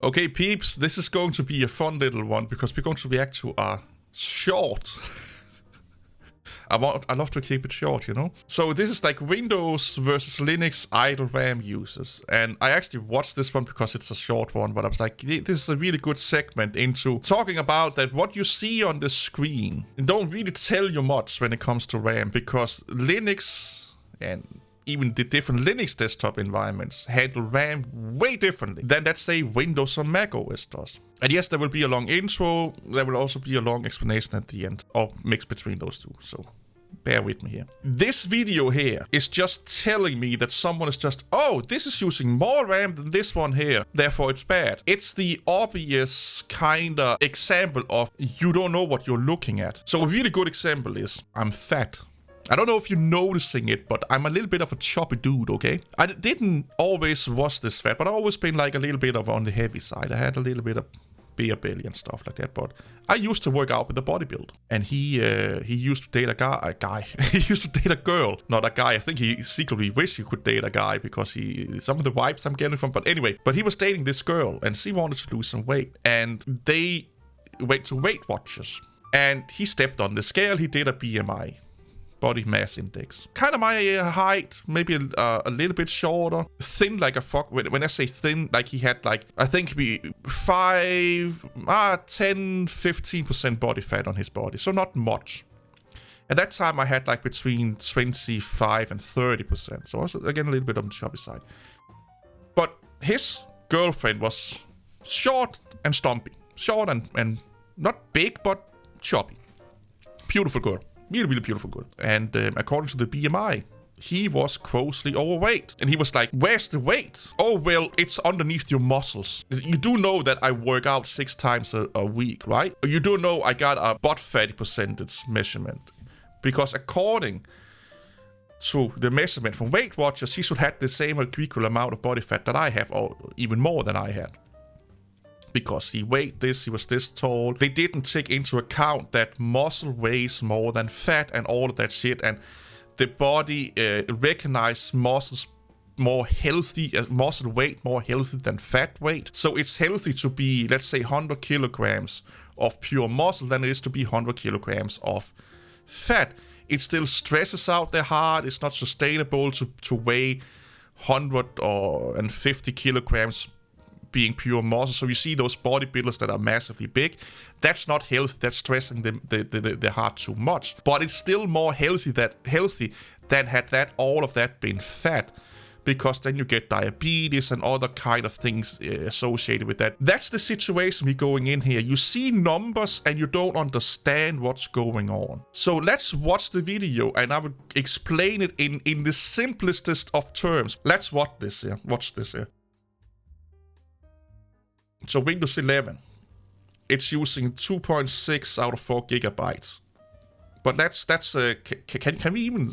Okay, peeps, this is going to be a fun little one because we're going to react to a short. I love to keep it short, you know? So this is like Windows versus Linux idle RAM users. And I actually watched this one because it's a short one, but I was like, this is a really good segment into talking about that what you see on the screen don't really tell you much when it comes to RAM, because Linux and even the different Linux desktop environments handle RAM way differently than, let's say, Windows or Mac OS does. And yes, there will be a long intro, there will also be a long explanation at the end, or mix between those two, so bear with me here. This video here is just telling me that someone is just, oh, this is using more RAM than this one here, therefore it's bad. It's the obvious kinda example of you don't know what you're looking at. So a really good example is, I'm fat. I don't know if you're noticing it, but I'm a little bit of a choppy dude, okay? I didn't always was this fat, but I've always been like a little bit of on the heavy side. I had a little bit of beer belly and stuff like that, but I used to work out with a bodybuilder. And he used to date a guy. He used to date a girl, not a guy. I think he secretly wished he could date a guy because some of the vibes I'm getting from, but anyway. But he was dating this girl and she wanted to lose some weight. And they went to Weight Watchers. And he stepped on the scale, he did a BMI. Body mass index. Kind of my height, maybe a little bit shorter. Thin like a fuck. When I say thin, like he had like, I think 10, 15% body fat on his body. So not much. At that time I had like between 25 and 30%. So also again a little bit on the chubby side. But his girlfriend was short and stumpy. Short and not big, but chubby. Beautiful girl. Really, really beautiful girl. And according to the BMI, he was grossly overweight. And he was like, where's the weight? Oh, well, it's underneath your muscles. You do know that I work out 6 times a week, right? You do know I got a butt fatty percentage measurement. Because according to the measurement from Weight Watchers, he should have the same equal amount of body fat that I have, or even more than I had. Because he weighed this, he was this tall. They didn't take into account that muscle weighs more than fat and all of that shit. And the body recognizes muscles more healthy, muscle weight more healthy than fat weight. So it's healthy to be, let's say, 100 kilograms of pure muscle than it is to be 100 kilograms of fat. It still stresses out the heart. It's not sustainable to weigh 150 kilograms being pure muscle. So you see those bodybuilders that are massively big, that's not healthy, that's stressing the heart too much. But it's still more healthy than had that all of that been fat, because then you get diabetes and other kind of things associated with that. That's the situation we're going in here. You see numbers and you don't understand what's going on. So let's watch the video and I will explain it in the simplest of terms. Let's watch this here. So Windows 11, it's using 2.6 out of 4 gigabytes. But that's can we even,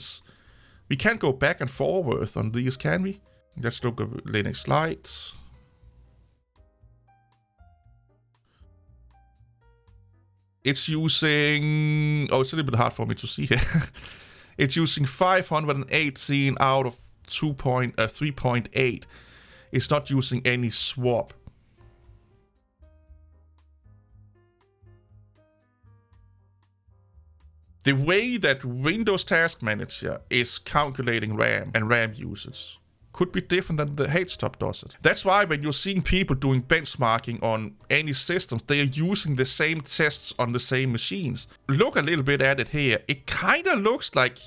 we can't go back and forward on these, can we? Let's look at Linux Lite. It's using, oh, it's a little bit hard for me to see here. It's using 518 out of 3.8. It's not using any swap. The way that Windows Task Manager is calculating RAM and RAM usage could be different than the HTOP does it. That's why when you're seeing people doing benchmarking on any systems, they are using the same tests on the same machines. Look a little bit at it here. It kind of looks like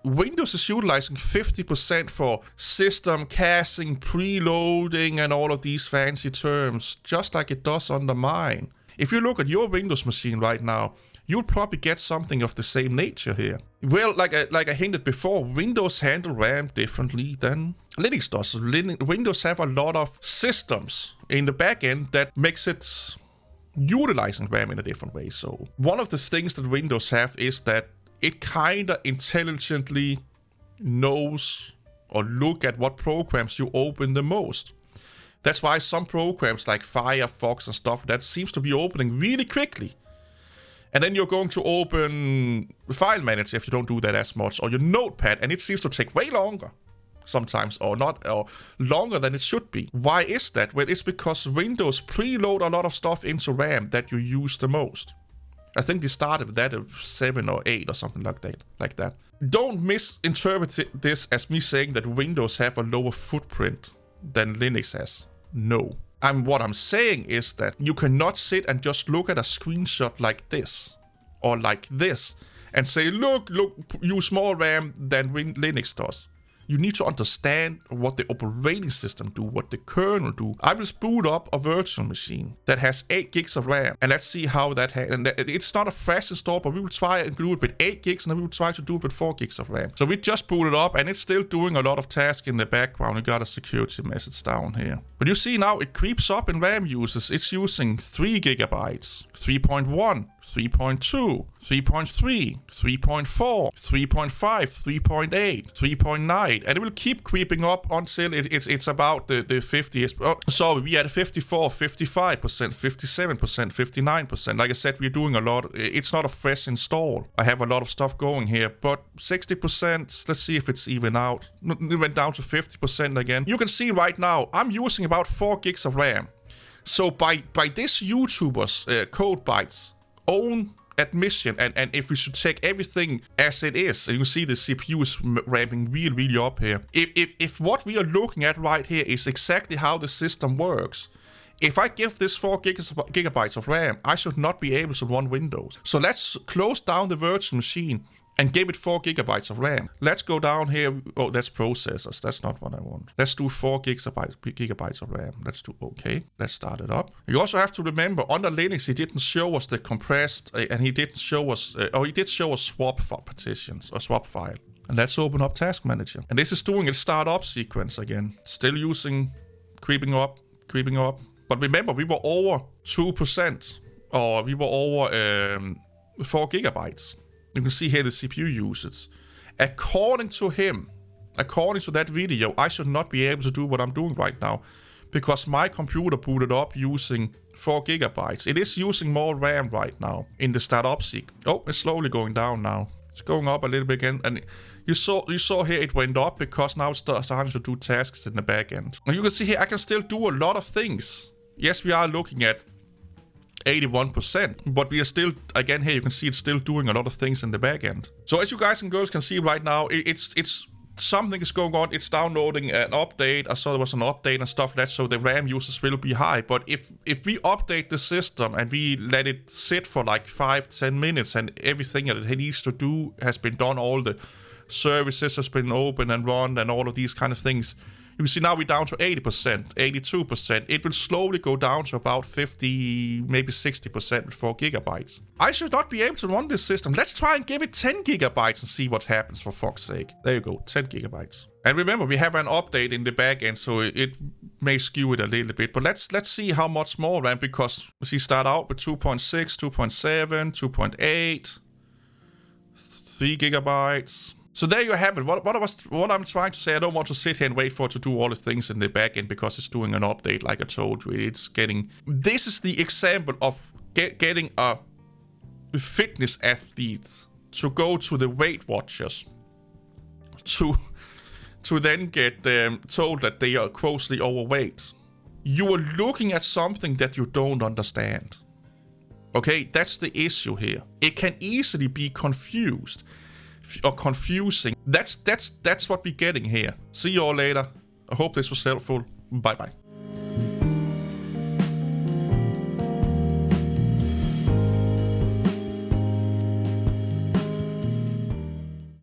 Windows is utilizing 50% for system caching, preloading, and all of these fancy terms, just like it does on the mine. If you look at your Windows machine right now, you'll probably get something of the same nature here. Well, like I hinted before, Windows handle RAM differently than Linux does. Windows have a lot of systems in the back end that makes it utilizing RAM in a different way. So one of the things that Windows have is that it kind of intelligently knows or look at what programs you open the most. That's why some programs like Firefox and stuff that seems to be opening really quickly. And then you're going to open File Manager if you don't do that as much, or your Notepad, and it seems to take way longer. sometimes, or not, or longer than it should be. Why is that? Well, it's because Windows preload a lot of stuff into RAM that you use the most. I think they started with that at 7 or 8 or something like that. Don't misinterpret this as me saying that Windows have a lower footprint than Linux has. No. And what I'm saying is that you cannot sit and just look at a screenshot like this or like this and say, look, use more RAM than Linux does. You need to understand what the operating system do, what the kernel do. I will boot up a virtual machine that has 8 gigs of RAM, and let's see how that and it's not a fast install, but we will try and do it with 8 gigs, and then we will try to do it with 4 gigs of RAM. So we just booted up, and it's still doing a lot of tasks in the background. We got a security message down here. But you see now it creeps up in RAM uses. It's using 3 gigabytes, 3.1, 3.2, 3.3, 3.4, 3.5, 3.8, 3.9, and it will keep creeping up until it's about the 50. So we at 54, 55%, 57%, 59%. Like I said, we're doing a lot. It's not a fresh install. I have a lot of stuff going here, but 60%, let's see if it's even out. It went down to 50% again. You can see right now, I'm using about 4 gigs of RAM. So by this YouTuber's code bytes own admission, and if we should take everything as it is, and you see the CPU is ramping really up here. If what we are looking at right here is exactly how the system works, if I give this 4 gigabytes of RAM, I should not be able to run Windows. So let's close down the virtual machine and give it 4 gigabytes of RAM. Let's go down here. Oh, that's processors. That's not what I want. Let's do 4 gigabytes of RAM. Let's do okay. Let's start it up. You also have to remember, under Linux, he didn't show us the compressed, and he didn't show us, he did show us swap partitions or swap file. And let's open up Task Manager. And this is doing its startup sequence again. Still using, creeping up. But remember, we were over 2%, or we were over 4 gigabytes. You can see here the CPU usage. According to him, according to that video, I should not be able to do what I'm doing right now because my computer booted up using 4 gigabytes. It is using more RAM right now in the startup seek. Oh, it's slowly going down now. It's going up a little bit again, and you saw here it went up because now it's starting to do tasks in the back end. And you can see here I can still do a lot of things. Yes, we are looking at 81%, but we are still, again here you can see it's still doing a lot of things in the back end. So as you guys and girls can see right now, it's something is going on. It's downloading an update. I saw there was an update and stuff like that, so the RAM usage will be high. But if we update the system and we let it sit for like 5-10 minutes and everything that it needs to do has been done, all the services has been open and run and all of these kind of things, you can see now we're down to 80%, 82%. It will slowly go down to about 50, maybe 60% with 4 gigabytes. I should not be able to run this system. Let's try and give it 10 gigabytes and see what happens, for fuck's sake. There you go, 10 gigabytes. And remember, we have an update in the back end, so it may skew it a little bit. But let's see how much more RAM, because we see start out with 2.6, 2.7, 2.8, 3 gigabytes. So there you have it. What I'm trying to say, I don't want to sit here and wait for it to do all the things in the back end because it's doing an update, like I told you. It's getting... This is the example of getting a fitness athlete to go to the Weight Watchers to then get told that they are grossly overweight. You are looking at something that you don't understand. Okay, that's the issue here. It can easily be confused. Or confusing. That's what we're getting here. See you all later. I hope this was helpful. Bye bye.